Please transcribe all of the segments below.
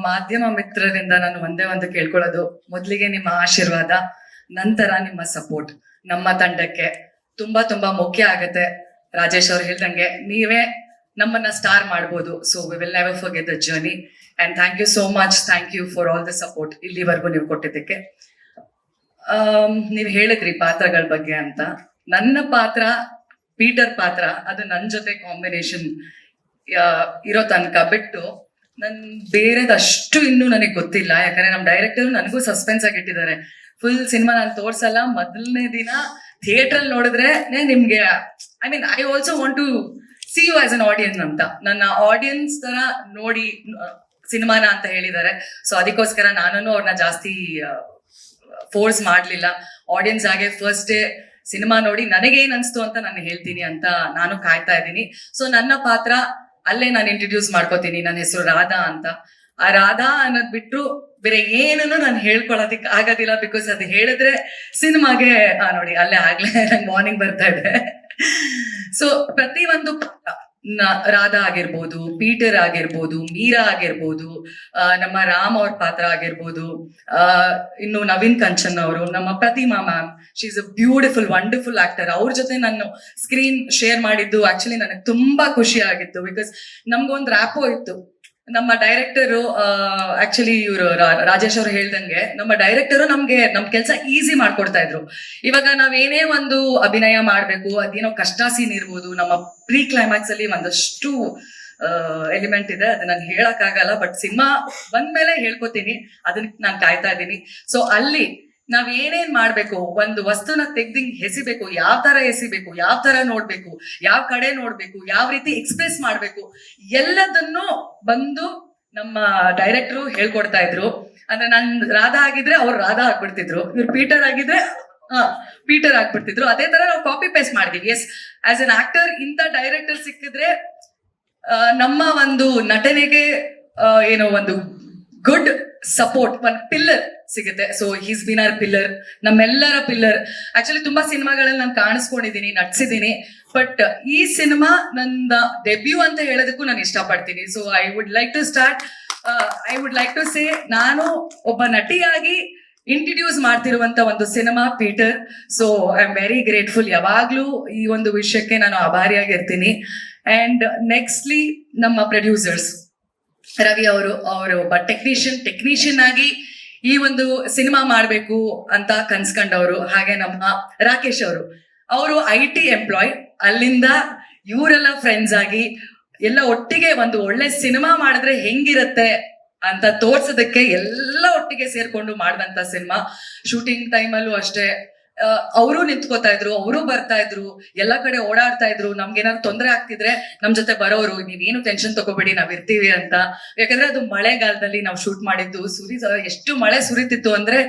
ಮಾಧ್ಯಮ ಮಿತ್ರರಿಂದ ನಾನು ಒಂದೇ ಒಂದು ಕೇಳ್ಕೊಳ್ಳೋದು, ಮೊದಲಿಗೆ ನಿಮ್ಮ ಆಶೀರ್ವಾದ, ನಂತರ ನಿಮ್ಮ ಸಪೋರ್ಟ್ ನಮ್ಮ ತಂಡಕ್ಕೆ ತುಂಬಾ ತುಂಬಾ ಮುಖ್ಯ ಆಗತ್ತೆ. ರಾಜೇಶ್ ಅವ್ರು ಹೇಳ್ದಂಗೆ ನೀವೇ ನಮ್ಮನ್ನ ಸ್ಟಾರ್ ಮಾಡ್ಬೋದು. So we will never forget the journey and thank you so much. Thank you for all the support ಇಲ್ಲಿವರೆಗೂ ನೀವು ಕೊಟ್ಟಿದ್ದಕ್ಕೆ. ನೀವು ಹೇಳಿದ್ರಿ ಪಾತ್ರಗಳ ಬಗ್ಗೆ ಅಂತ. ನನ್ನ ಪಾತ್ರ ಪೀಟರ್ ಪಾತ್ರ, ಅದು ನನ್ನ ಜೊತೆ ಕಾಂಬಿನೇಷನ್ ಇರೋ ತನಕ ಬಿಟ್ಟು ನನ್ ಬೇರೆದಷ್ಟು ಇನ್ನೂ ನನಗೆ ಗೊತ್ತಿಲ್ಲ. ಯಾಕಂದ್ರೆ ನಮ್ ಡೈರೆಕ್ಟರ್ ನನಗೂ ಸಸ್ಪೆನ್ಸ್ ಆಗಿ ಇಟ್ಟಿದ್ದಾರೆ. ಫುಲ್ ಸಿನಿಮಾ ನಾನು ತೋರ್ಸಲ್ಲ, ಮೊದಲನೇ ದಿನ ಥಿಯೇಟರ್ ಅಲ್ಲಿ ನೋಡಿದ್ರೆ ನಿಮ್ಗೆ I also want to see you as an audience ಅಂತ. ನನ್ನ ಆಡಿಯನ್ಸ್ ತರ ನೋಡಿ ಸಿನಿಮಾನ ಅಂತ ಹೇಳಿದ್ದಾರೆ. ಸೊ ಅದಕ್ಕೋಸ್ಕರ ನಾನು ಅವ್ರನ್ನ ಜಾಸ್ತಿ ಫೋರ್ಸ್ ಮಾಡ್ಲಿಲ್ಲ. ಆಡಿಯನ್ಸ್ ಆಗಿ ಫಸ್ಟ್ ಡೇ ಸಿನಿಮಾ ನೋಡಿ ನನಗೇನ್ ಅನ್ಸ್ತು ಅಂತ ನಾನು ಹೇಳ್ತೀನಿ ಅಂತ ನಾನು ಕಾಯ್ತಾ ಇದ್ದೀನಿ. ಸೊ ನನ್ನ ಪಾತ್ರ ಅಲ್ಲೇ ನಾನು ಇಂಟ್ರೊಡ್ಯೂಸ್ ಮಾಡ್ಕೋತೀನಿ. ನನ್ನ ಹೆಸರು ರಾಧಾ ಅಂತ. ಆ ರಾಧಾ ಅನ್ನೋದ್ ಬಿಟ್ರು ಬೇರೆ ಏನನ್ನು ನಾನು ಹೇಳ್ಕೊಳೋದಿಕ್ ಆಗೋದಿಲ್ಲ. ಬಿಕಾಸ್ ಅದು ಹೇಳಿದ್ರೆ ಸಿನಿಮಾಗೆ ನೋಡಿ ಅಲ್ಲೇ ಆಗ್ಲೇ ನಂಗೆ ಮಾರ್ನಿಂಗ್ ಬರ್ತಾ ಇದೆ. ಸೊ ಪ್ರತಿ ಒಂದು ರಾಧಾ ಆಗಿರ್ಬೋದು, ಪೀಟರ್ ಆಗಿರ್ಬೋದು, ಮೀರಾ ಆಗಿರ್ಬೋದು, ನಮ್ಮ ರಾಮ್ ಅವ್ರ ಪಾತ್ರ ಆಗಿರ್ಬೋದು, ಇನ್ನು ನವೀನ್ ಕಂಚನ್ ಅವರು, ನಮ್ಮ Prathima ma'am, she is a beautiful wonderful actor. ಅವ್ರ ಜೊತೆ ನಾನು ಸ್ಕ್ರೀನ್ ಶೇರ್ ಮಾಡಿದ್ದು ಆಕ್ಚುಲಿ ನನಗೆ ತುಂಬಾ ಖುಷಿ ಆಗಿತ್ತು. ಬಿಕಾಸ್ ನಮ್ಗೊಂದು ರ್ಯಾಪೋ ಇತ್ತು. ನಮ್ಮ ಡೈರೆಕ್ಟರು ಆಕ್ಚುಲಿ ಇವರು ರಾಜೇಶ್ ಅವರು ಹೇಳ್ದಂಗೆ ನಮ್ಮ ಡೈರೆಕ್ಟರು ನಮ್ ಕೆಲಸ ಈಸಿ ಮಾಡ್ಕೊಡ್ತಾ ಇದ್ರು. ಇವಾಗ ನಾವೇನೇ ಒಂದು ಅಭಿನಯ ಮಾಡ್ಬೇಕು, ಅದೇನೋ ಕಷ್ಟ ಸೀನ್ ಇರ್ಬೋದು, ನಮ್ಮ ಪ್ರೀ ಕ್ಲೈಮ್ಯಾಕ್ಸ್ ಅಲ್ಲಿ ಒಂದಷ್ಟು ಎಲಿಮೆಂಟ್ ಇದೆ, ಅದು ನಾನು ಹೇಳಕ್ ಆಗಲ್ಲ. ಬಟ್ ಸಿನಿಮಾ ಬಂದ್ಮೇಲೆ ಹೇಳ್ಕೊತೀನಿ, ಅದನ್ನ ನಾನು ಕಾಯ್ತಾ ಇದ್ದೀನಿ. ಸೊ ಅಲ್ಲಿ ನಾವ್ ಏನೇನ್ ಮಾಡ್ಬೇಕು, ಒಂದು ವಸ್ತುನ ತೆಗ್ದಿಂಗ್ ಎಸಿಬೇಕು, ಯಾವ ತರ ಎಸಿಬೇಕು, ಯಾವ ತರ ನೋಡ್ಬೇಕು, ಯಾವ ಕಡೆ ನೋಡ್ಬೇಕು, ಯಾವ ರೀತಿ ಎಕ್ಸ್ಪ್ರೆಸ್ ಮಾಡ್ಬೇಕು, ಎಲ್ಲದನ್ನು ಬಂದು ನಮ್ಮ ಡೈರೆಕ್ಟ್ರು ಹೇಳ್ಕೊಡ್ತಾ ಇದ್ರು. ಅಂದ್ರೆ ನಾನ್ ರಾಧಾ ಆಗಿದ್ರೆ ಅವ್ರು ರಾಧಾ ಆಗ್ಬಿಡ್ತಿದ್ರು, ಇವ್ರು ಪೀಟರ್ ಆಗಿದ್ರೆ ಪೀಟರ್ ಆಗ್ಬಿಡ್ತಿದ್ರು. ಅದೇ ತರ ನಾವು ಕಾಪಿ ಪೇಸ್ಟ್ ಮಾಡಿದೀವಿ. ಎಸ್, ಆಸ್ ಅನ್ ಆಕ್ಟರ್ ಇಂಥ ಡೈರೆಕ್ಟರ್ ಸಿಕ್ಕಿದ್ರೆ ನಮ್ಮ ಒಂದು ನಟನೆಗೆ ಏನೋ ಒಂದು ಗುಡ್ ಸಪೋರ್ಟ್, ಒಂದು ಪಿಲ್ಲರ್ ಸಿಗುತ್ತೆ. So he's been our pillar, ನಮ್ಮೆಲ್ಲರ ಪಿಲ್ಲರ್. ಆಕ್ಚುಲಿ ತುಂಬಾ ಸಿನಿಮಾಗಳಲ್ಲಿ ನಾನು ಕಾಣಿಸ್ಕೊಂಡಿದ್ದೀನಿ, ನಟಿಸಿದ್ದೀನಿ. ಬಟ್ ಈ ಸಿನಿಮಾ ನನ್ನ ಡೆಬ್ಯೂ ಅಂತ ಹೇಳೋದಕ್ಕೂ ನಾನು ಇಷ್ಟಪಡ್ತೀನಿ. So I would like to say, ನಾನು ಒಬ್ಬ ನಟಿಯಾಗಿ ಇಂಟ್ರಡ್ಯೂಸ್ ಮಾಡ್ತಿರುವಂತ ಒಂದು cinema Peter. So I am very grateful. ಯಾವಾಗ್ಲೂ ಈ ಒಂದು ವಿಷಯಕ್ಕೆ ನಾನು ಆಭಾರಿಯಾಗಿರ್ತೀನಿ. ಅಂಡ್ ನೆಕ್ಸ್ಟ್ಲಿ ನಮ್ಮ ಪ್ರೊಡ್ಯೂಸರ್ಸ್ ರವಿ ಅವರು ಒಬ್ಬ ಟೆಕ್ನಿಷಿಯನ್ ಆಗಿ ಈ ಒಂದು ಸಿನಿಮಾ ಮಾಡ್ಬೇಕು ಅಂತ ಕನ್ಸ್ಕೊಂಡವರು. ಹಾಗೆ ನಮ್ಮ ರಾಕೇಶ್ ಅವರು IT ಎಂಪ್ಲಾಯ್. ಅಲ್ಲಿಂದ ಇವರೆಲ್ಲ ಫ್ರೆಂಡ್ಸ್ ಆಗಿ ಎಲ್ಲ ಒಟ್ಟಿಗೆ ಒಂದು ಒಳ್ಳೆ ಸಿನಿಮಾ ಮಾಡಿದ್ರೆ ಹೆಂಗಿರತ್ತೆ ಅಂತ ತೋರ್ಸೋದಕ್ಕೆ ಎಲ್ಲ ಒಟ್ಟಿಗೆ ಸೇರ್ಕೊಂಡು ಮಾಡಿದಂತ ಸಿನಿಮಾ. ಶೂಟಿಂಗ್ ಟೈಮಲ್ಲೂ ಅಷ್ಟೇ ಅವರು ನಿಂತ್ಕೋತಾ ಇದ್ರು, ಅವರು ಬರ್ತಾ ಇದ್ರು, ಎಲ್ಲ ಕಡೆ ಓಡಾಡ್ತಾ ಇದ್ರು. ನಮ್ಗೇನಾದ್ರು ತೊಂದರೆ ಆಗ್ತಿದ್ರೆ ನಮ್ ಜೊತೆ ಬರೋರು, ನೀವೇನು ಟೆನ್ಷನ್ ತಗೋಬೇಡಿ, ನಾವ್ ಇರ್ತೀವಿ ಅಂತ. ಯಾಕಂದ್ರೆ ಅದು ಮಳೆಗಾಲದಲ್ಲಿ ನಾವು ಶೂಟ್ ಮಾಡಿದ್ದು. ಎಷ್ಟು ಮಳೆ ಸುರಿತಿತ್ತು ಅಂದ್ರೆ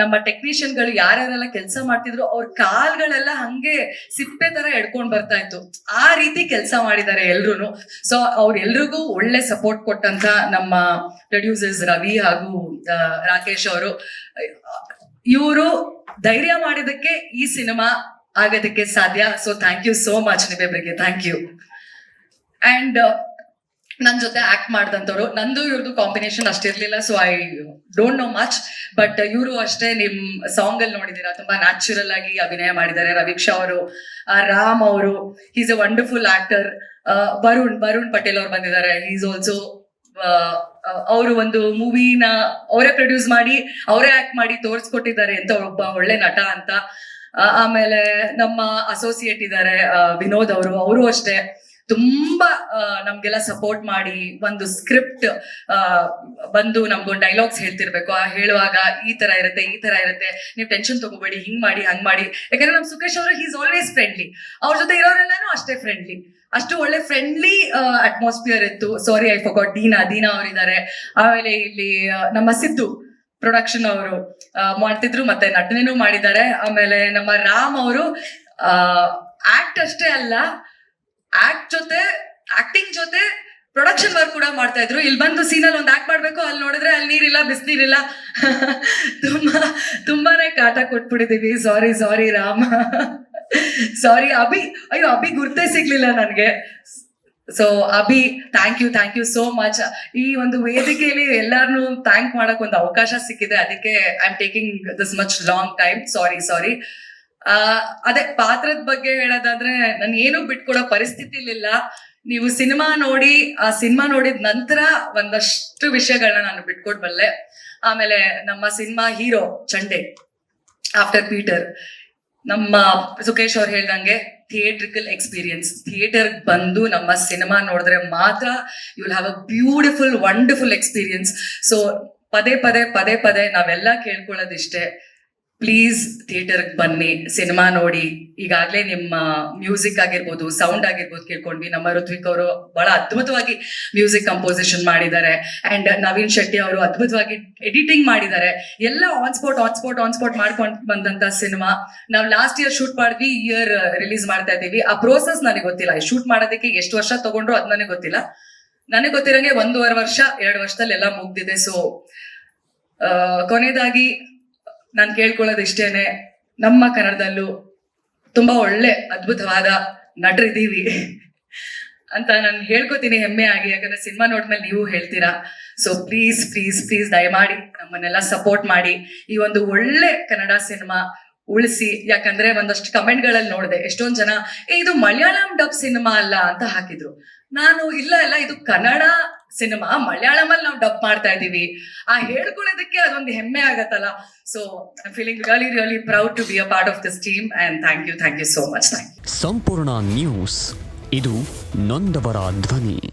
ನಮ್ಮ ಟೆಕ್ನಿಷಿಯನ್ಗಳು ಯಾರ್ಯಾರೆಲ್ಲ ಕೆಲಸ ಮಾಡ್ತಿದ್ರು ಅವ್ರ ಕಾಲ್ಗಳೆಲ್ಲ ಹಂಗೆ ಸಿಪ್ಪೆ ತರ ಎಡ್ಕೊಂಡ್ ಬರ್ತಾ ಇತ್ತು. ಆ ರೀತಿ ಕೆಲಸ ಮಾಡಿದ್ದಾರೆ ಎಲ್ರು. ಸೊ ಅವ್ರೆಲ್ರಿಗೂ ಒಳ್ಳೆ ಸಪೋರ್ಟ್ ಕೊಟ್ಟಂತ ನಮ್ಮ ಪ್ರೊಡ್ಯೂಸರ್ಸ್ ರವಿ ಹಾಗೂ ರಾಕೇಶ್ ಅವರು, ಇವರು ಧೈರ್ಯ ಮಾಡಿದಕ್ಕೆ ಈ ಸಿನಿಮಾ ಆಗೋದಕ್ಕೆ ಸಾಧ್ಯ. So thank you so much ನಿಮ್ಮಿಬ್ಬರಿಗೆ, ಥ್ಯಾಂಕ್ ಯು. ಅಂಡ್ ನನ್ ಜೊತೆ ಆಕ್ಟ್ ಮಾಡ್ದಂಥವ್ರು, ನಂದು ಇವ್ರದ್ದು ಕಾಂಬಿನೇಷನ್ ಅಷ್ಟಿರ್ಲಿಲ್ಲ. So I don't know much. But ಇವರು ಅಷ್ಟೇ, ನಿಮ್ ಸಾಂಗ್ ಅಲ್ಲಿ ನೋಡಿದೀರಾ, ತುಂಬಾ ನ್ಯಾಚುರಲ್ ಆಗಿ ಅಭಿನಯ ಮಾಡಿದ್ದಾರೆ. ರವೀಕ್ಷಾ ಅವರು, ರಾಮ್ ಅವರು, is a wonderful actor. Varun Patel ಅವ್ರು ಬಂದಿದ್ದಾರೆ. ಈಸ್ ಆಲ್ಸೋ ಅವರು ಒಂದು ಮೂವಿನ ಅವರೇ ಪ್ರೊಡ್ಯೂಸ್ ಮಾಡಿ ಅವರೇ ಆಕ್ಟ್ ಮಾಡಿ ತೋರ್ಸ್ಕೊಟ್ಟಿದ್ದಾರೆ ಅಂತ ಒಬ್ಬ ಒಳ್ಳೆ ನಟ ಅಂತ. ಆಮೇಲೆ ನಮ್ಮ ಅಸೋಸಿಯೇಟ್ ಇದ್ದಾರೆ ವಿನೋದ್ ಅವರು ಅಷ್ಟೇ ತುಂಬಾ ನಮ್ಗೆಲ್ಲ ಸಪೋರ್ಟ್ ಮಾಡಿ, ಒಂದು ಸ್ಕ್ರಿಪ್ಟ್ ಬಂದು ನಮ್ಗೊಂದು ಡೈಲಾಗ್ಸ್ ಹೇಳ್ತಿರ್ಬೇಕು, ಹೇಳುವಾಗ ಈ ತರ ಇರುತ್ತೆ, ನೀವು ಟೆನ್ಷನ್ ತಗೋಬೇಡಿ, ಹಿಂಗ್ ಮಾಡಿ ಹಂಗ್ ಮಾಡಿ. ಯಾಕಂದ್ರೆ ನಮ್ ಸುಖೇಶ್ ಅವರು ಈಸ್ ಆಲ್ವೇಸ್ ಫ್ರೆಂಡ್ಲಿ. ಅವ್ರ ಜೊತೆ ಇರೋರೆಲ್ಲಾನು ಅಷ್ಟೇ ಫ್ರೆಂಡ್ಲಿ, ಅಷ್ಟು ಒಳ್ಳೆ ಫ್ರೆಂಡ್ಲಿ ಅಟ್ಮಾಸ್ಫಿಯರ್ ಇತ್ತು. ಸಾರಿ ಐ ಫಾರ್ಗಾಟ್ ದೀನಾ ಅವರಿದ್ದಾರೆ. ಆಮೇಲೆ ಇಲ್ಲಿ ನಮ್ಮ ಸಿದ್ದು ಪ್ರೊಡಕ್ಷನ್ ಅವರು ಮಾಡ್ತಿದ್ರು, ಮತ್ತೆ ನಟನೆನೂ ಮಾಡಿದ್ದಾರೆ. ಆಮೇಲೆ ನಮ್ಮ ರಾಮ್ ಅವರು ಆಕ್ಟ್ ಅಷ್ಟೇ ಅಲ್ಲ, ಆಕ್ಟಿಂಗ್ ಜೊತೆ ಪ್ರೊಡಕ್ಷನ್ ವರ್ಕ್ ಕೂಡ ಮಾಡ್ತಾ ಇದ್ರು. ಇಲ್ಲಿ ಬಂದು ಸೀನಲ್ಲಿ ಒಂದು ಆಕ್ಟ್ ಮಾಡ್ಬೇಕು, ಅಲ್ಲಿ ನೋಡಿದ್ರೆ ಅಲ್ಲಿ ನೀರಿಲ್ಲ, ಬಿಸಿನೀರಿಲ್ಲ. ತುಂಬಾನೇ ಕಾಟ ಕೊಟ್ಬಿಟ್ಟಿದೀವಿ. ಸಾರಿ ರಾಮ್. ಸಾರಿ ಅಭಿ ಗುರ್ತೇ ಸಿಗ್ಲಿಲ್ಲ ನನ್ಗೆ. So Abhi thank you so much. ಈ ಒಂದು ವೇದಿಕೆಯಲ್ಲಿ ಎಲ್ಲಾರನು ಥ್ಯಾಂಕ್ ಮಾಡಕ್ ಒಂದು ಅವಕಾಶ ಸಿಕ್ಕಿದೆ, ಅದಕ್ಕೆ I am taking this much long time. Sorry. ಅದೇ ಪಾತ್ರದ ಬಗ್ಗೆ ಹೇಳೋದಾದ್ರೆ ನಾನು ಏನು ಬಿಟ್ಕೊಡೋ ಪರಿಸ್ಥಿತಿಲಿಲ್ಲ. ನೀವು ಸಿನಿಮಾ ನೋಡಿ, ಆ ಸಿನಿಮಾ ನೋಡಿದ ನಂತರ ಒಂದಷ್ಟು ವಿಷಯಗಳನ್ನ ನಾನು ಬಿಟ್ಕೊಡ್ಬಲ್ಲೆ. ಆಮೇಲೆ ನಮ್ಮ ಸಿನಿಮಾ ಹೀರೋ ಚಂಡೆ ಆಫ್ಟರ್ ಪೀಟರ್, ನಮ್ಮ ಸುಖೇಶ್ ಅವ್ರು ಹೇಳ್ದಂಗೆ ಥಿಯೇಟ್ರಿಕಲ್ ಎಕ್ಸ್ಪೀರಿಯನ್ಸ್, ಥಿಯೇಟರ್ ಬಂದು ನಮ್ಮ ಸಿನಿಮಾ ನೋಡಿದ್ರೆ ಮಾತ್ರ you will have a beautiful wonderful experience. So ಪದೇ ನಾವೆಲ್ಲ ಕೇಳ್ಕೊಳ್ಳೋದಿಷ್ಟೇ, ಪ್ಲೀಸ್ ಥಿಯೇಟರ್ಗೆ ಬನ್ನಿ, ಸಿನಿಮಾ ನೋಡಿ. ಈಗಾಗಲೇ ನಿಮ್ಮ ಮ್ಯೂಸಿಕ್ ಆಗಿರ್ಬೋದು, ಸೌಂಡ್ ಆಗಿರ್ಬೋದು ಕೇಳ್ಕೊಂಡ್ವಿ. ನಮ್ಮ ಋತ್ವಿಕ್ ಅವರು ಬಹಳ ಅದ್ಭುತವಾಗಿ ಮ್ಯೂಸಿಕ್ ಕಂಪೋಸಿಷನ್ ಮಾಡಿದ್ದಾರೆ, ಅಂಡ್ ನವೀನ್ ಶೆಟ್ಟಿ ಅವರು ಅದ್ಭುತವಾಗಿ ಎಡಿಟಿಂಗ್ ಮಾಡಿದ್ದಾರೆ. ಎಲ್ಲ ಆನ್ ಸ್ಪಾಟ್ ಮಾಡ್ಕೊಂಡು ಬಂದಂತ ಸಿನಿಮಾ. ನಾವು ಲಾಸ್ಟ್ ಇಯರ್ ಶೂಟ್ ಮಾಡಿದ್ವಿ, ಈ ಇಯರ್ ರಿಲೀಸ್ ಮಾಡ್ತಾ ಇದ್ದೀವಿ. ಆ ಪ್ರೋಸೆಸ್ ನನಗೆ ಗೊತ್ತಿಲ್ಲ, ಶೂಟ್ ಮಾಡೋದಕ್ಕೆ ಎಷ್ಟು ವರ್ಷ ತಗೊಂಡ್ರು ಅದು ನನಗೆ ಗೊತ್ತಿಲ್ಲ. ನನಗೆ ಗೊತ್ತಿರಂಗೆ 1.5 ವರ್ಷ 2 ವರ್ಷದಲ್ಲಿ ಎಲ್ಲ ಮುಗ್ದಿದೆ. ಸೊ ಕೊನೆಯದಾಗಿ ನಾನು ಕೇಳ್ಕೊಳ್ಳೋದು ಇಷ್ಟೇನೆ, ನಮ್ಮ ಕನ್ನಡದಲ್ಲೂ ತುಂಬಾ ಒಳ್ಳೆ ಅದ್ಭುತವಾದ ನಟರಿದ್ದೀವಿ ಅಂತ ನಾನು ಹೇಳ್ಕೊತೀನಿ ಹೆಮ್ಮೆ ಆಗಿ, ಯಾಕಂದ್ರೆ ಸಿನಿಮಾ ನೋಡ್ಮೇಲೆ ನೀವು ಹೇಳ್ತೀರಾ. ಸೊ ಪ್ಲೀಸ್ ದಯಮಾಡಿ ನಮ್ಮನ್ನೆಲ್ಲ ಸಪೋರ್ಟ್ ಮಾಡಿ, ಈ ಒಂದು ಒಳ್ಳೆ ಕನ್ನಡ ಸಿನಿಮಾ ಉಳಿಸಿ. ಯಾಕಂದ್ರೆ ಒಂದಷ್ಟು ಕಮೆಂಟ್ಗಳಲ್ಲಿ ನೋಡಿದೆ, ಎಷ್ಟೊಂದು ಜನ ಇದು ಮಲಯಾಳಂ ಡಬ್ ಸಿನಿಮಾ ಅಲ್ಲ ಅಂತ ಹಾಕಿದ್ರು. ನಾನು ಇಲ್ಲ ಇದು ಕನ್ನಡ ಸಿನಿಮಾ, ಮಲಯಾಳಮಲ್ಲಿ ನಾವು ಡಬ್ ಮಾಡ್ತಾ ಇದೀವಿ. ಆ ಹೇಳ್ಕೊಳ್ಳೋದಕ್ಕೆ ಅದೊಂದು ಹೆಮ್ಮೆ ಆಗತ್ತಲ್ಲ. So I feeling really proud to be a part of this team, and thank you so much. ಸಂಪೂರ್ಣ ನ್ಯೂಸ್, ಇದು ನೊಂದವರ ಧ್ವನಿ.